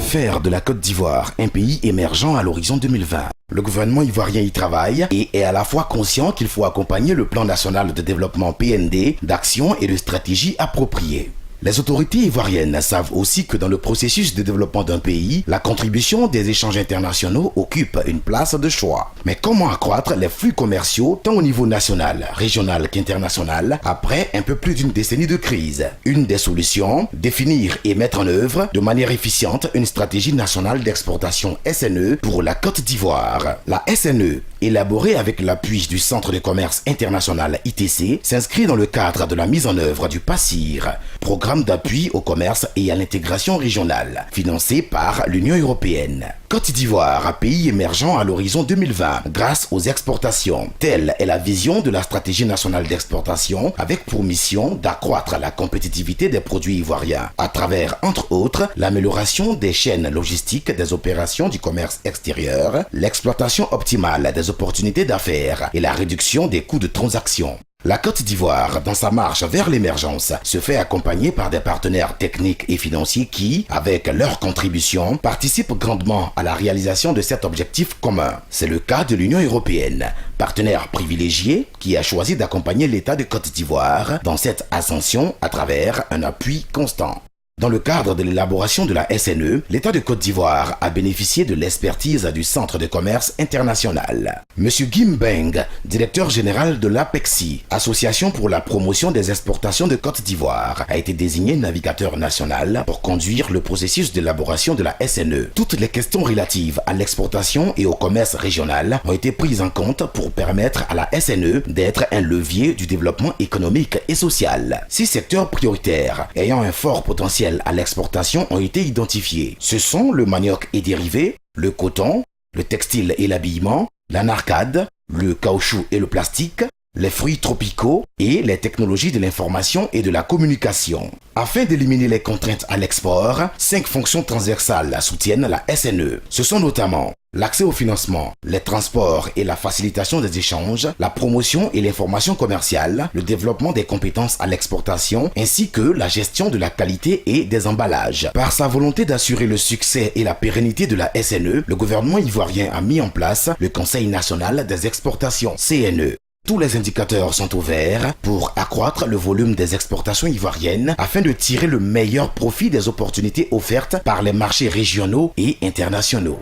Faire de la Côte d'Ivoire un pays émergent à l'horizon 2020. Le gouvernement ivoirien y travaille et est à la fois conscient qu'il faut accompagner le plan national de développement PND d'actions et de stratégies appropriées. Les autorités ivoiriennes savent aussi que dans le processus de développement d'un pays, la contribution des échanges internationaux occupe une place de choix. Mais comment accroître les flux commerciaux tant au niveau national, régional qu'international après un peu plus d'une décennie de crise? Une des solutions, définir et mettre en œuvre de manière efficiente une stratégie nationale d'exportation SNE pour la Côte d'Ivoire. La SNE, élaborée avec l'appui du Centre de commerce international ITC, s'inscrit dans le cadre de la mise en œuvre du PACIR, programme d'appui au commerce et à l'intégration régionale, financé par l'Union européenne. Côte d'Ivoire, pays émergent à l'horizon 2020 grâce aux exportations. Telle est la vision de la stratégie nationale d'exportation avec pour mission d'accroître la compétitivité des produits ivoiriens à travers, entre autres, l'amélioration des chaînes logistiques des opérations du commerce extérieur, l'exploitation optimale des opportunités d'affaires et la réduction des coûts de transaction. La Côte d'Ivoire, dans sa marche vers l'émergence, se fait accompagner par des partenaires techniques et financiers qui, avec leur contribution, participent grandement à la réalisation de cet objectif commun. C'est le cas de l'Union européenne, partenaire privilégié qui a choisi d'accompagner l'État de Côte d'Ivoire dans cette ascension à travers un appui constant. Dans le cadre de l'élaboration de la SNE, l'État de Côte d'Ivoire a bénéficié de l'expertise du Centre de commerce international. Monsieur Guim Beng, directeur général de l'APEXI, Association pour la promotion des exportations de Côte d'Ivoire, a été désigné navigateur national pour conduire le processus d'élaboration de la SNE. Toutes les questions relatives à l'exportation et au commerce régional ont été prises en compte pour permettre à la SNE d'être un levier du développement économique et social. 6 secteurs prioritaires ayant un fort potentiel à l'exportation ont été identifiés. Ce sont le manioc et dérivés, le coton, le textile et l'habillement, la narcade, le caoutchouc et le plastique, les fruits tropicaux et les technologies de l'information et de la communication. Afin d'éliminer les contraintes à l'export, 5 fonctions transversales soutiennent la SNE. Ce sont notamment l'accès au financement, les transports et la facilitation des échanges, la promotion et l'information commerciale, le développement des compétences à l'exportation, ainsi que la gestion de la qualité et des emballages. Par sa volonté d'assurer le succès et la pérennité de la SNE, le gouvernement ivoirien a mis en place le Conseil national des exportations, CNE. Tous les indicateurs sont au vert pour accroître le volume des exportations ivoiriennes afin de tirer le meilleur profit des opportunités offertes par les marchés régionaux et internationaux.